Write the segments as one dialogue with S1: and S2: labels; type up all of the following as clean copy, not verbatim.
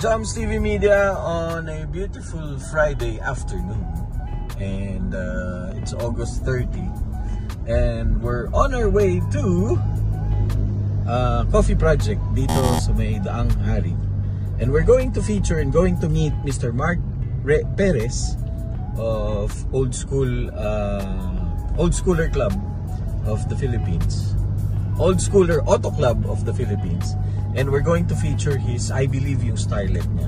S1: Joms TV Media on a beautiful Friday afternoon, and it's August 30, and we're on our way to Coffee Project dito sa may Daang Hari, and we're going to feature and going to meet Mr. Mark Perez of Old Schooler Club of the Philippines, Old Schooler Auto Club of the Philippines. And we're going to feature his, I believe, yung Starlet niya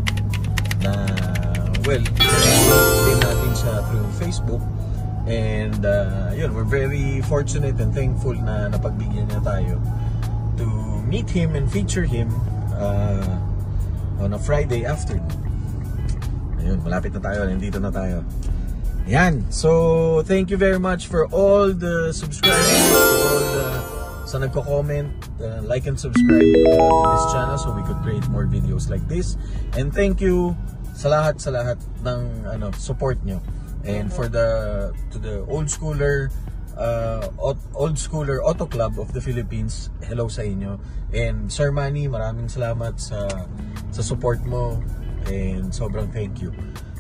S1: na, well, din natin siya through Facebook. And yun, we're very fortunate and thankful na napagbigyan niya tayo to meet him and feature him on a Friday afternoon. Ayun, malapit na tayo, nandito na tayo. Yan, so thank you very much for all the subscribers, all the sa nagko-comment, like and subscribe to this channel so we could create more videos like this. And thank you sa lahat ng support nyo. And for to the Old Schooler Auto Club of the Philippines, hello sa inyo. And Sir Manny, maraming salamat sa support mo, and sobrang thank you.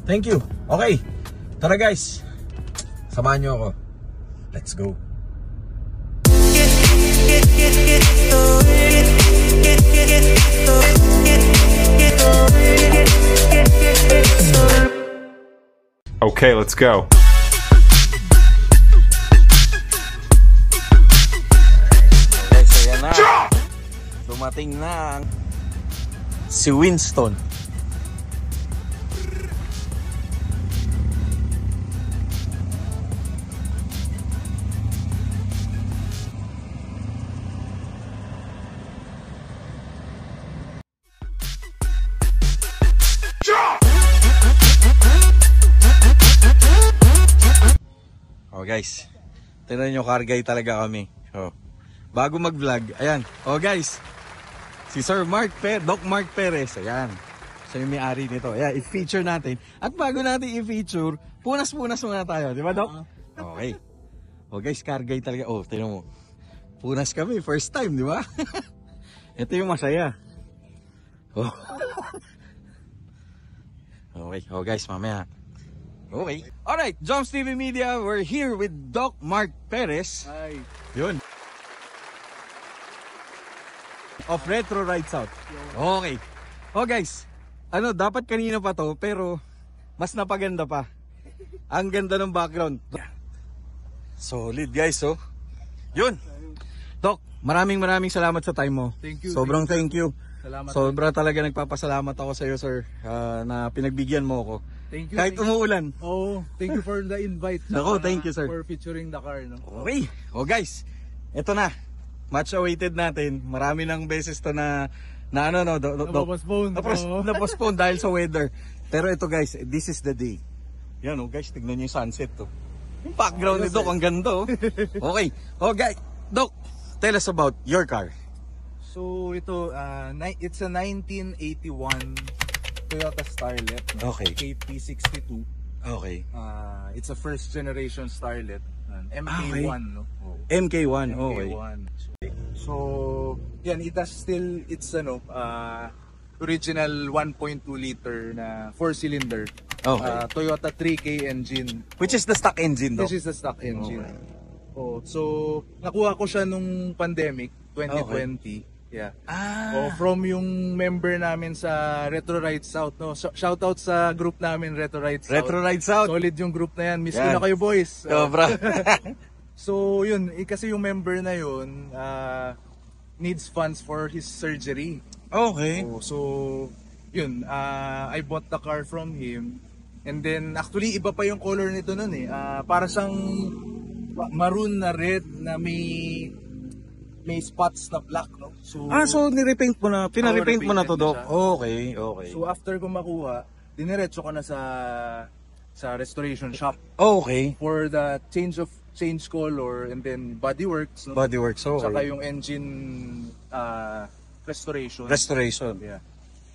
S1: Thank you. Okay, tara guys, samahan nyo ako. Let's go.
S2: Okay, let's go.
S1: Guys, ayan na. Dumating na si Winston. Oh guys, tingnan nyo, kargay talaga kami. Oh, bago mag-vlog, ayan. Oh guys, si Sir Doc Mark Perez, ayan. Siya yung may-ari nito. Ayan, i-feature natin. At bago natin i-feature, punas-punas muna tayo. Di ba, Doc? Okay. Oh guys, kargay talaga. Oh, tingnan mo. Punas kami, first time, di ba? Ito yung masaya. Oh. Okay, oh guys, mamaya. Okay. Alright, Joms TV Media, we're here with Doc Mark Perez.
S3: Hi.
S1: Yun. Of Retro Ride South. Okay. Oh guys, dapat kanina pa to, pero mas napaganda pa. Ang ganda ng background. Solid guys, oh. Yun. Doc, maraming salamat sa time mo.
S3: Thank you.
S1: Sobrang thank you.
S3: Salamat.
S1: Sobra talaga nagpapasalamat ako sa iyo, sir, na pinagbigyan mo ako.
S3: Thank you.
S1: Kahit umuulan.
S3: Oh, thank you for the invite.
S1: Nako, thank you, sir.
S3: For featuring the car, no?
S1: Okay. Oh guys, eto na. Much awaited natin. Marami ng beses to na
S3: Na-postpone.
S1: Na-postpone dahil sa weather. Pero ito guys, this is the day. Yan oh guys, tignan niyo yung sunset to. Yung background ni Doc, ang ganda oh. Okay. Oh guys, Doc, tell us about your car.
S3: So ito, it's a 1981 Toyota Starlet, no?
S1: Okay.
S3: KP62.
S1: Okay.
S3: It's a first generation Starlet, MK1,
S1: okay.
S3: no? Oh.
S1: MK1, okay.
S3: MK1. So, yan, it's original 1.2 liter na 4-cylinder.
S1: Okay.
S3: Toyota 3K engine.
S1: Which is the stock engine, Doc?
S3: This is the stock engine.
S1: Okay.
S3: Oh, so nakuha ko siya nung pandemic 2020. Okay. Yeah. From yung member namin sa Retro Ride South, no. Shout out sa group namin Retro Ride South.
S1: Retro Ride South.
S3: Solid yung group na yan. Miss ko na kayo, boys.
S1: Sobra.
S3: So yun, kasi yung member na yun needs funds for his surgery.
S1: Okay.
S3: So yun, I bought the car from him. And then actually iba pa yung color nito nun eh. Para siyang maroon na red na may spots na black, no? So
S1: ni-repaint mo na, pina-repaint mo na to, Doc.
S3: siya.
S1: Okay.
S3: So after ko makuha, diniretso ko na sa restoration shop
S1: Okay.
S3: for the change color and then bodyworks, no?
S1: Bodyworks, okay.
S3: Saka yung engine restoration. Yeah.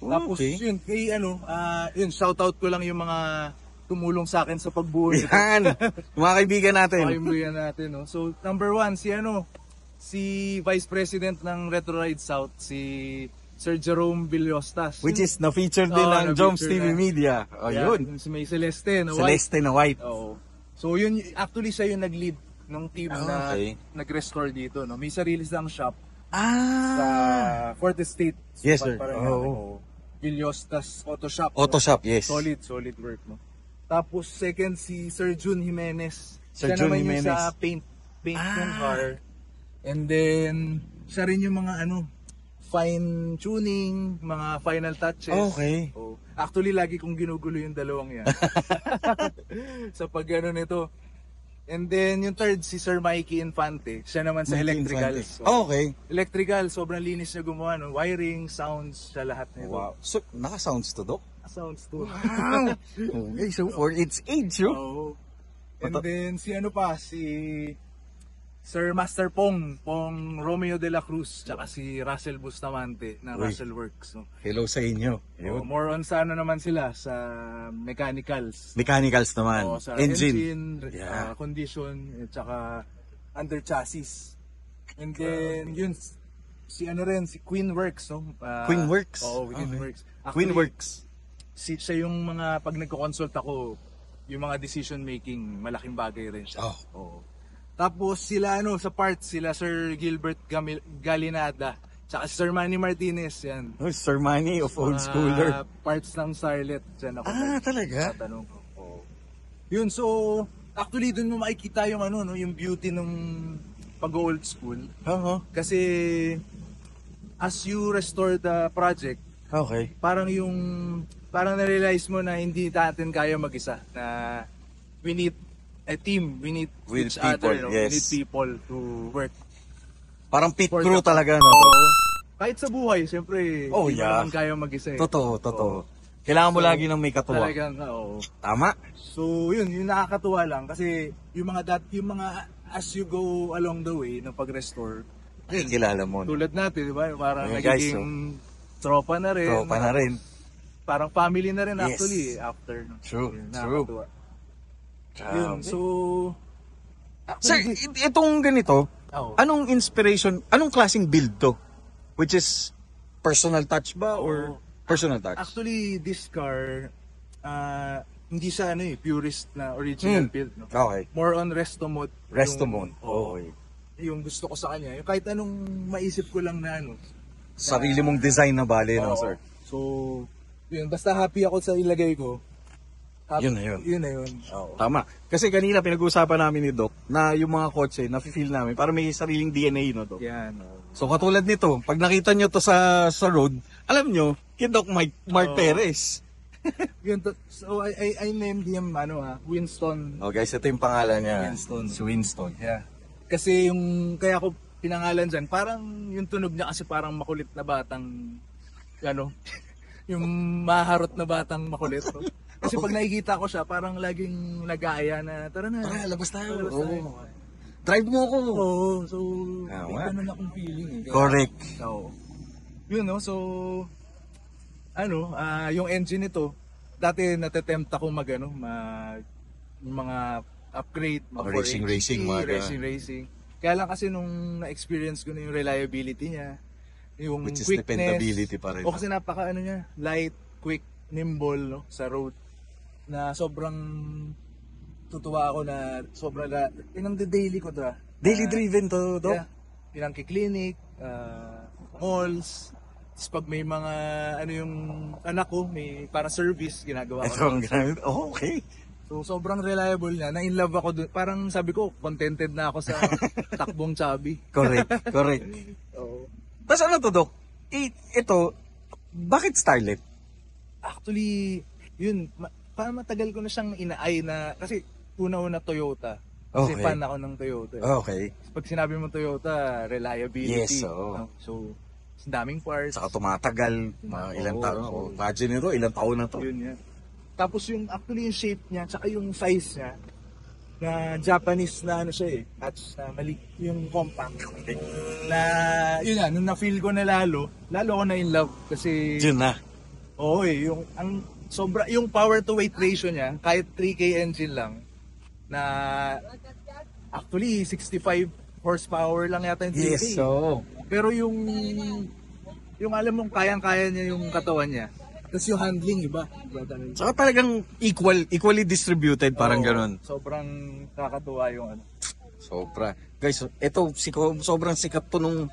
S3: Tapos
S1: Okay.
S3: yun, yun, shoutout ko lang yung mga tumulong sa akin sa pagbuo nito.
S1: Yan. Mga kaibigan natin.
S3: Kaibigan natin, no? So number one, si Vice President ng Retro Ride South, si Sir Jerome Villostas.
S1: Which is na-feature din
S3: Oo,
S1: ng Joms
S3: na-feature
S1: TV
S3: na.
S1: Media. O,
S3: Yeah,
S1: yun.
S3: may Celeste na white.
S1: Celeste na white.
S3: Oo. So yun, actually siya yung nag-lead ng team na
S1: Okay.
S3: nag-restore dito. No? May sarili silang shop sa
S1: Ah!
S3: Forte State.
S1: Yes, sir.
S3: Oo. Villostas Auto Shop.
S1: Auto
S3: no?
S1: shop, yes.
S3: Solid work. No? Tapos second si Sir Jun Jimenez.
S1: Sir
S3: Siya
S1: Jun
S3: naman yung
S1: Jimenez.
S3: sa paint ng car. And then, siya rin yung mga fine tuning, mga final touches.
S1: Okay.
S3: Oh. Actually, lagi kong ginugulo yung dalawang yan. Sa nito. And then, yung third, si Sir Mikey Infante. Siya naman sa electricals. So,
S1: Okay.
S3: electrical, sobrang linis niya gumawa. No? Wiring, sounds, sa lahat nito.
S1: Wow. So, naka-sounds to, Dok?
S3: Sounds too.
S1: Wow! Okay, so for its age, oh.
S3: Oo. And then, si Sir Master Pong Romeo de la Cruz, tsaka si Russell Bustamante ng
S1: Uy.
S3: Russell Works. No?
S1: Hello sa inyo. Yun.
S3: More on sa naman sila, sa mechanicals.
S1: Mechanicals naman.
S3: O, sa
S1: Engine.
S3: engine,
S1: Yeah.
S3: condition, at tsaka under chassis. And then, yun, si Queen Works, no?
S1: Queen Works?
S3: Oo, Queen
S1: Okay.
S3: Works.
S1: Queen Works.
S3: Siya yung mga, pag nagko-consult ako, yung mga decision making, malaking bagay rin siya.
S1: Oh.
S3: Oo. Tapos sila sa parts, sila Sir Gilbert Galinada, tsaka si Sir Manny Martinez, yan.
S1: Oh, Sir Manny of Old
S3: Mga
S1: Schooler.
S3: Parts ng Starlet, dyan ako.
S1: Talaga?
S3: Tatanong ko. Oo. Yun, so, actually dun mo makikita yung yung beauty ng pag-old school.
S1: Oo.
S3: Kasi, as you restore the project,
S1: Okay.
S3: parang na-realize mo na hindi natin kaya mag-isa, na we need a team, we need
S1: With
S3: each
S1: people,
S3: other, no?
S1: yes.
S3: We need people to work.
S1: Parang pit
S3: For
S1: crew
S3: the-
S1: talaga, no?
S3: Oo. Kahit sa buhay, siyempre,
S1: Oh,
S3: hindi mo
S1: yeah.
S3: naman kaya mag-isa.
S1: Totoo. Kailangan mo
S3: So,
S1: lagi ng may katuwa.
S3: Talagang, oo.
S1: Tama?
S3: So, yung nakakatuwa lang kasi yung mga as you go along the way ng pag-restore,
S1: Ay, kilala mo.
S3: tulad natin, di ba? Parang
S1: Ayan, guys,
S3: nagiging tropa na rin.
S1: Tropa na rin.
S3: Parang family na rin
S1: Yes.
S3: actually after. No?
S1: True,
S3: Yun,
S1: true.
S3: nakakatuwa.
S1: Grabe.
S3: Yun, so...
S1: Sir, itong ganito,
S3: Oo.
S1: anong inspiration, anong klaseng build to? Which is personal touch ba or personal touch?
S3: Actually, this car, hindi siya purist na original build. No?
S1: Okay.
S3: More on resto mode.
S1: Resto
S3: Yung-
S1: mode. Okay.
S3: Yung gusto ko sa kanya. Yung kahit anong maisip ko lang na
S1: Sarili mong design na bali, no,
S3: Oo.
S1: sir?
S3: So, yun. Basta happy ako sa ilagay ko.
S1: Yun na yun.
S3: Yun na yun. Oo.
S1: Tama. Kasi kanina pinag-uusapan namin ni Doc na yung mga kotse, nafe-feel namin, para may sariling DNA, no, Doc?
S3: Yan.
S1: So katulad nito, pag nakita nyo to sa road, alam nyo, kay Doc Mark Perez.
S3: Yun so, I named him, Winston.
S1: Oh guys, ito yung pangalan niya.
S3: Winston.
S1: Si Winston.
S3: Yeah. Kasi kaya ko pinangalan dyan, parang yung tunog niya kasi parang makulit na batang, yung maharot na batang makulit. No? Kasi pag nakikita ko siya, parang laging nag-aaya na, tara na.
S1: Tara, labas tayo.
S3: Labas tayo.
S1: Oo. Drive mo ako.
S3: Oo, so,
S1: Ah,
S3: may
S1: nga.
S3: ganun akong feeling.
S1: Correct.
S3: So, yun no, so, yung engine nito, dati natetempt ako mga upgrade, mga
S1: Racing,
S3: 480,
S1: mga
S3: racing. Kaya lang kasi nung na-experience ko na yung reliability niya, yung
S1: Which is
S3: quickness.
S1: dependability pa rin.
S3: O kasi napaka niya, light, quick, nimble, no, sa road. Na sobrang tutuwa ako na sobrang daily ko to.
S1: Daily driven to, Doc.
S3: Yeah. Pinangki-clinic, malls. Tapos pag may mga, yung anak ko, may para service, ginagawa
S1: Ito
S3: ko.
S1: ang ginamit. Oh, okay.
S3: So sobrang reliable niya. Na-in love ako dun. Parang sabi ko, contented na ako sa takbong chubby.
S1: Correct.
S3: Oo.
S1: Tapos ano to, Doc? Ito, bakit Starlet?
S3: Actually, yun, parang matagal ko na siyang inaay na, kasi una-una Toyota. Kasi
S1: Okay.
S3: fan ako ng Toyota.
S1: Okay.
S3: Pag sinabi mo Toyota, reliability.
S1: Yes, oo.
S3: no? So, daming parts.
S1: Saka tumatagal, mga ilang
S3: Oo,
S1: taon.
S3: oo.
S1: Oh, imagine nito, ilang taon na to.
S3: Yun yan. Tapos actually yung shape niya, tsaka yung size niya, na Japanese na siya hatch na mali, yung compact. Na, yun yan, nung na-feel ko na lalo ako na in love. Kasi,
S1: Yun na.
S3: oo yung power to weight ratio niya, kahit 3K engine lang, na actually 65 horsepower lang yata yung 3K.
S1: Yes, so.
S3: Pero yung yung alam mong kayang-kaya niya yung katawan niya. Tapos yung handling, iba.
S1: Saka talagang equally distributed, parang
S3: Oo,
S1: ganun.
S3: Sobrang kakatuwa yung ano.
S1: Sobra. Guys, ito, sobrang sikat to nung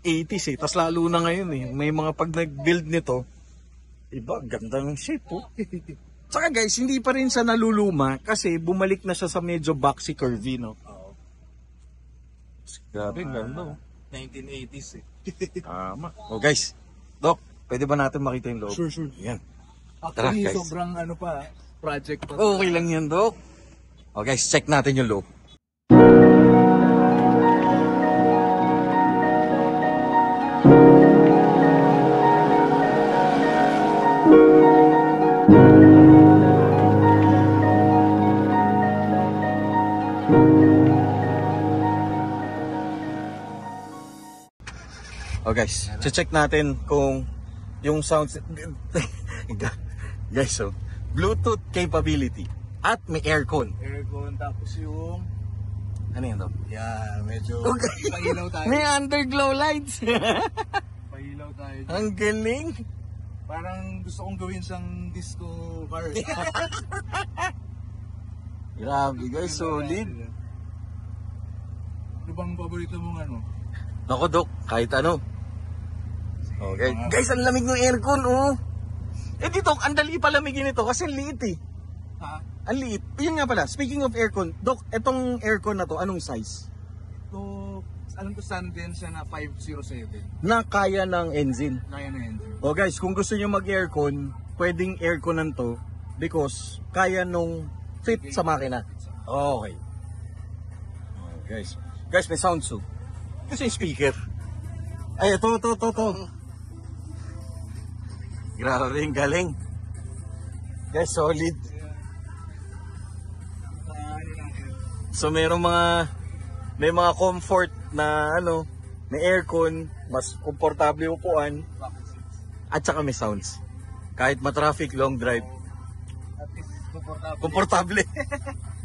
S1: 80s eh. Tapos lalo na ngayon eh. May mga pag nag-build nito, iba, ganda ng shape po. Saka guys, hindi pa rin siya naluluma kasi bumalik na siya sa medyo boxy curvy, no?
S3: Oo.
S1: Grabe, ganda.
S3: 1980s eh.
S1: Tama. Oh guys, Doc, pwede ba natin makita yung loob?
S3: Sure.
S1: Yan.
S3: Actually,
S1: Tara, guys.
S3: sobrang ano pa, project pa.
S1: Okay lang yan, Doc. Oh guys, check natin yung loob. Oh guys, check natin kung yung sounds guys, so Bluetooth capability at may aircon.
S3: Aircon, tapos yung...
S1: Ano yan, Doc?
S3: Yeah, medyo...
S1: Okay.
S3: Pahilaw tayo.
S1: May underglow lights.
S3: Pahilaw tayo.
S1: Ang galing.
S3: Parang gusto kong gawin siyang disco car.
S1: Grabe guys, solid.
S3: Ano bang paborito mong ano?
S1: Nako, Doc, kahit ano. Okay. Guys, ang lamig ng aircon, oh. Eh dito, ang dali palamigin ito kasi ang liit eh.
S3: Ha?
S1: Ang liit. Yun nga pala, speaking of aircon, Doc, etong aircon na to, anong size?
S3: So, alam ko Sanden siya na 507.
S1: Na kaya ng engine.
S3: Kaya na yun.
S1: O guys, kung gusto nyo mag-aircon, pwedeng airconan to because kaya nung fit sa makina. Okay. Oh, guys. Guys, may sound so. Kasi speaker. Ay, ito. Grabe rin, galing. Guys, solid. So, may mga comfort na ano, may aircon, mas komportable upuan, at saka may sounds. Kahit ma-traffic, long drive,
S3: At least komportable.
S1: komportable.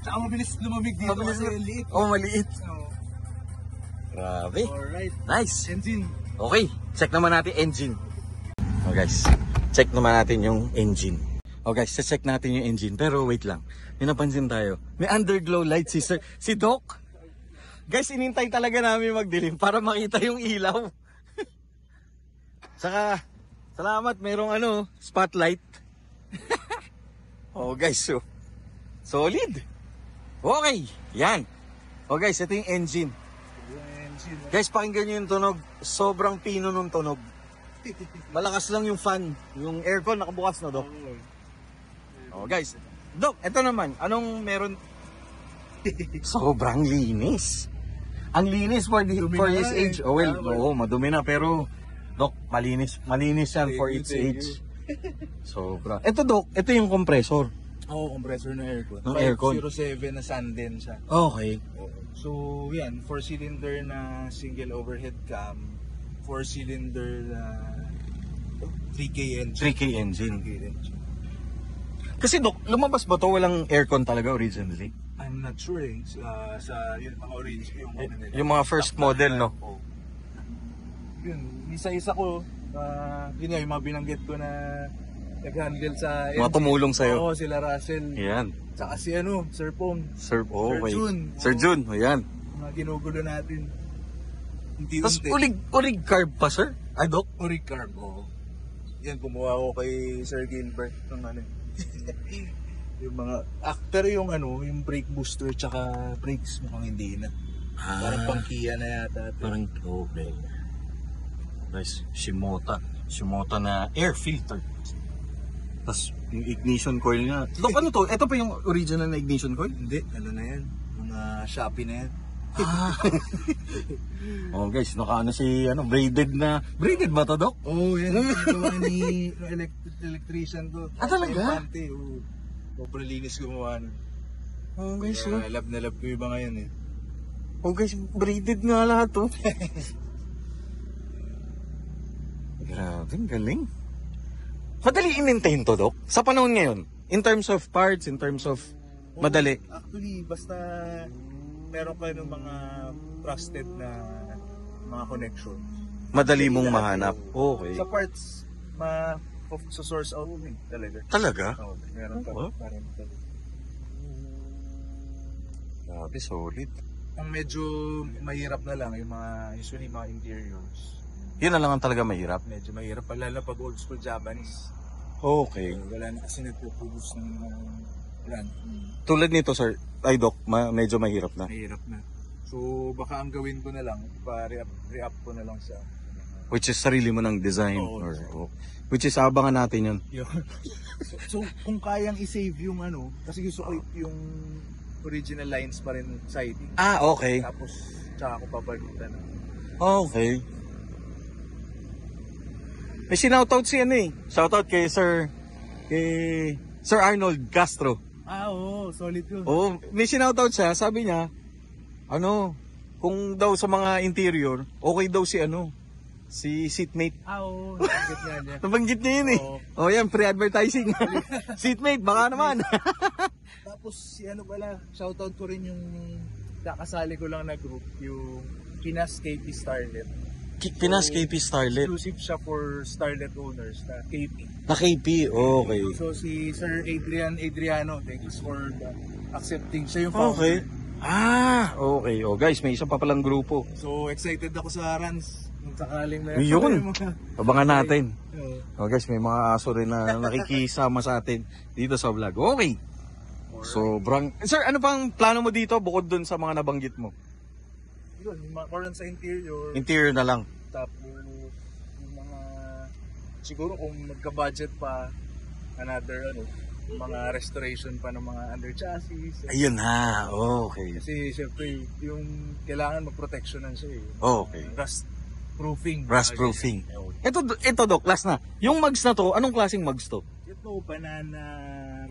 S3: Tsaka mabilis lumamig dito
S1: Mabilis
S3: kasi
S1: na-
S3: liit.
S1: Oh, maliit.
S3: So,
S1: Grabe.
S3: alright.
S1: Nice.
S3: Engine.
S1: Okay, check naman natin engine. Oh guys, check naman natin yung engine. Oh guys, check natin yung engine. Pero wait lang, may napansin tayo. May underglow light si Sir, si Doc. Guys, inintay talaga namin magdilim para makita yung ilaw. Saka, salamat, mayroong ano, spotlight. Oh guys, so, solid. Okay, yan. Oh guys, ito yung engine.
S3: Yung engine.
S1: Guys, pakinggan nyo yung tunog. Sobrang pino nung tunog. Malakas lang yung fan. Yung aircon nakabukas na, Doc. Oh, guys. Doc, eto naman. Anong meron? Sobrang linis. Ang linis for
S3: Dumi
S1: for
S3: na
S1: his
S3: eh.
S1: age. Oh, well,
S3: Tama.
S1: oo, madumi na. Pero, Doc, malinis yan for
S3: Thank
S1: its
S3: you, thank
S1: age. Sobra. Eto, Doc, ito yung compressor.
S3: Oo, compressor ng aircon.
S1: Ng aircon.
S3: 507 na Sanden siya.
S1: Okay.
S3: So, yan, 4-cylinder na single overhead cam, 4-cylinder na 3K engine.
S1: 3K engine.
S3: 3K engine.
S1: Kasi, Doc, lumabas ba to? Walang aircon talaga originally?
S3: I'm not sure eh. Sa yun, mga orange yung ano nila.
S1: Yung mga first model, no?
S3: Oo. Yun, isa-isa ko, yun nga, yung mga binanggit ko na nag-handle sa
S1: Mga tumulong sa'yo.
S3: Oo, sila Russell.
S1: Yan.
S3: Tsaka si ano, Sir Pong.
S1: Sir, oh,
S3: Sir
S1: wait.
S3: Jun.
S1: Sir Jun, ayan.
S3: Mga ginugulo natin.
S1: Tapos
S3: Unti-unti.
S1: ulig carb pa, sir? Ay, Doc?
S3: Uric carb, oo. Yan, kumuha ko kay Sir Gilbert ng ano. Yung mga, pero yung ano, yung brake booster tsaka brakes mukhang hindi na. Parang pang-Kia na yata.
S1: Parang, okay. Guys, Shimota. Shimota na air filter. Tapos, yung ignition coil niya. Doc, ano to? Ito pa yung original na ignition coil?
S3: Hindi, ano na yan. Mga Shopee na yan.
S1: Oh, guys, nakaano si, braided na. Braided ba to, Doc?
S3: Oo, yan. Ito ni electrician ko.
S1: Ah, talaga?
S3: Pante, oo. Sobrang linis gumawa nun.
S1: Oh, guys, oh.
S3: Kaya love na love ko yung iba ngayon eh.
S1: Oh, guys, braided nga lahat, oh. Grabe, ang galing. Madali i-maintain to, Doc? Sa panahon ngayon, in terms of parts, in terms of madali.
S3: Actually, basta meron kayo ng mga trusted na mga connection.
S1: madali mong mahanap. Okay.
S3: Sa parts, sa source out talaga.
S1: Talaga?
S3: Oo, meron pa.
S1: Oh.
S3: Meron pa.
S1: Grabe, solid.
S3: Ang medyo mahirap na lang yung usually mga interiors.
S1: Yun na lang ang talaga mahirap.
S3: Medyo mahirap lalo pag old school Japanese.
S1: Okay.
S3: Wala na kasi nagpo-produce ng brand.
S1: Tulad nito, sir, ay Doc, medyo mahirap na.
S3: Mahirap na. So baka ang gawin ko na lang, re-up ko na lang siya.
S1: Which is sarili mo ng design.
S3: Oo.
S1: Which is abangan natin yun.
S3: So kung kayang i-save yung kasi gusto ko yung original lines pa rin siding.
S1: Okay.
S3: Tapos tsaka ko papalitan.
S1: Okay. May sinoutout si Shoutout kay Sir Arnold Castro.
S3: Oo, solid yun.
S1: Oh, may sinoutout siya, sabi niya, kung daw sa mga interior, okay daw si seatmate.
S3: Oo, nabanggit niya.
S1: Nabanggit niya yun
S3: Oo.
S1: Yan, free-advertising. Seatmate, baka naman.
S3: Tapos shoutout ko rin yung kakasali ko lang na group, yung Pinas KP Starlet.
S1: Pinas KP Starlet.
S3: Exclusive siya for Starlet owners na KP.
S1: Na KP, okay.
S3: So si Sir Adriano, thank you for accepting. Siya yung
S1: Okay.
S3: founder.
S1: Okay. Guys, may isa pa palang grupo.
S3: So excited ako sa runs. Kung sakaling na
S1: Yun. Abangan natin.
S3: Oo.
S1: Guys, may mga aso rin na nakikisama sa atin dito sa vlog. Okay. Sobrang... Sir, ano pang plano mo dito bukod dun sa mga nabanggit mo?
S3: Yun, yung mga sa interior.
S1: Interior na lang.
S3: Tapos yung mga siguro kung magka-budget pa another mga restoration pa ng mga under chassis.
S1: Ayun ha. Okay.
S3: Kasi syempre yung kailangan mag-protectionan siya
S1: Okay.
S3: Rust proofing.
S1: Rust proofing. Ito Doc, last na. Yung mugs na to, anong klaseng mugs to?
S3: Ito banana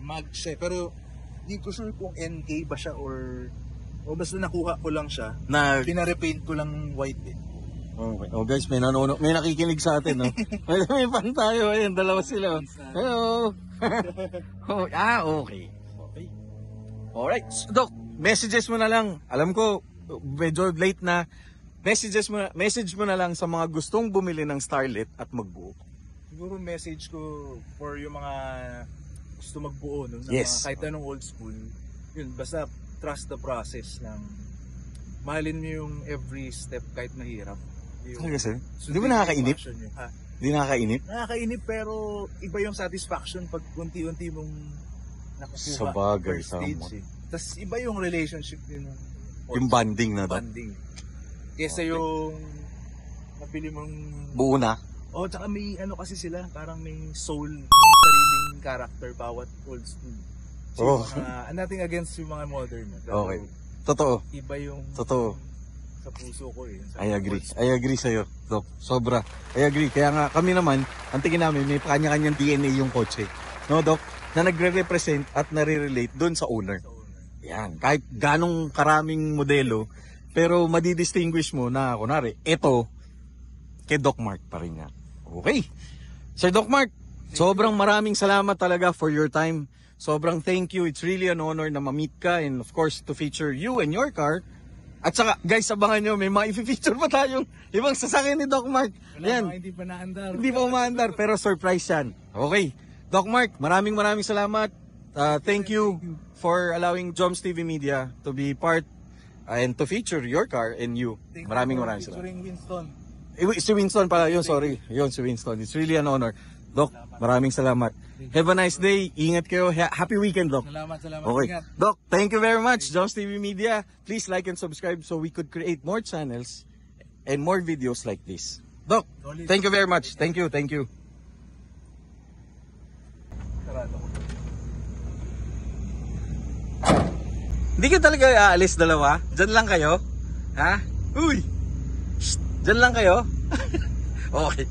S3: mug siya. Pero hindi ko sure kung NK ba siya or basta nakuha ko lang siya. Pinarepaint ko lang white
S1: Okay. Guys, may nakikinig sa atin, no? May fan tayo. Ayun, dalawa sila. Hello. Okay. Alright. So, Doc, messages mo na lang. Alam ko, medyo late na. Message mo na lang sa mga gustong bumili ng Starlet at magbuo.
S3: Siguro message ko for yung mga gusto magbuo ng
S1: Yes.
S3: mga kahit anong old school. Yun, basta trust the process ng mahalin mo yung every step kahit mahirap.
S1: Talaga, sir? Di ba nakakainip? Di nakakainip?
S3: Nakakainip pero iba yung satisfaction pag unti-unti mong nakukuha.
S1: Sa bagay,
S3: first stage. Tapos iba yung relationship yun.
S1: Yung banding na to.
S3: Banding. Kesa yung napili mong...
S1: Buo na?
S3: Tsaka may kasi sila, parang may soul, may sariling character bawat old school. So, nothing against yung mga modern.
S1: Okay. Totoo.
S3: Iba yung
S1: Totoo.
S3: sa puso ko
S1: I agree sa'yo, Doc. Sobra. I agree. Kaya nga kami naman, ang tingin namin, may kanya-kanyang DNA yung kotse. No, Doc? Na nagre-represent at nare-relate doon sa owner. Yan. Kahit ganong karaming modelo, pero madidistinguish mo na, kunwari, ito, kay Doc Mark pa rin yan. Okay. Sir Doc Mark, sobrang maraming salamat talaga for your time. Sobrang thank you. It's really an honor na ma-meet ka and of course to feature you and your car. At saka guys, abangan nyo, may mga i-feature pa tayong ibang sasakyan ni Doc Mark. Yan.
S3: Hindi pa naandar.
S1: Hindi pa umaandar pero surprise yan. Okay. Doc Mark, maraming salamat. Thank you for allowing Joms TV Media to be part and to feature your car and you. Maraming salamat.
S3: Featuring Winston.
S1: Si Winston pala yun, sorry. Yun, si Winston. It's really an honor. Doc, maraming salamat. Have a nice day. Ingat kayo. Happy weekend, Doc.
S3: Salamat.
S1: Okay.
S3: Ingat.
S1: Doc, thank you very much. Joms TV Media. Please like and subscribe so we could create more channels and more videos like this. Doc, thank you very much. Thank you. Hindi ka talaga aalis dalawa? Diyan lang kayo? Ha? Uy! Shh! Diyan lang kayo? Okay.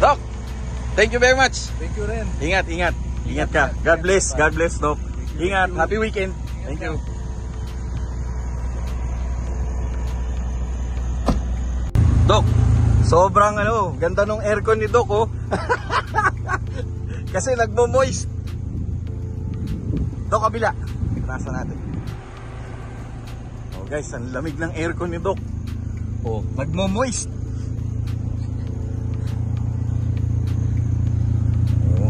S1: Doc, thank you very much.
S3: Thank you rin.
S1: Ingat, ingat. Ingat ka. God bless. God bless, Doc. Ingat. Happy weekend. Thank you. Doc, sobrang ganda ng aircon ni Doc, oh. Kasi nagmo-moist. Doc, kabila. Nasa natin. Oh guys, ang lamig ng aircon ni Doc. Oh, nagmo-moist.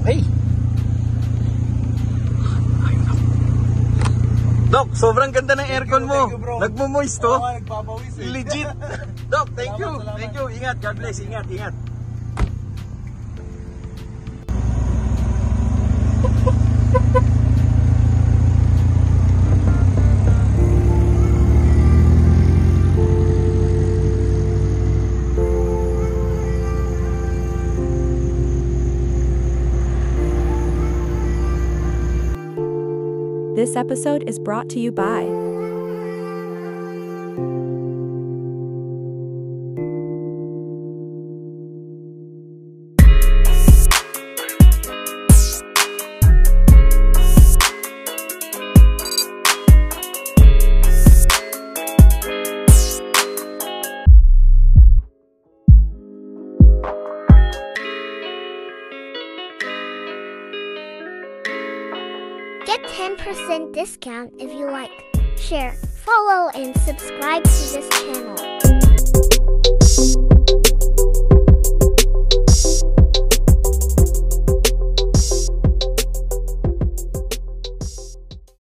S1: Okay. Doc, sobrang ganda ng aircon mo. Nagmo-moist, oh.
S3: Nagpapawis eh.
S1: Legit. Doc, thank you.
S3: Salamat.
S1: Thank you. Ingat. God bless. Ingat, ingat.
S4: This episode is brought to you by
S5: Get 10% discount if you like, share, follow, and subscribe to this channel.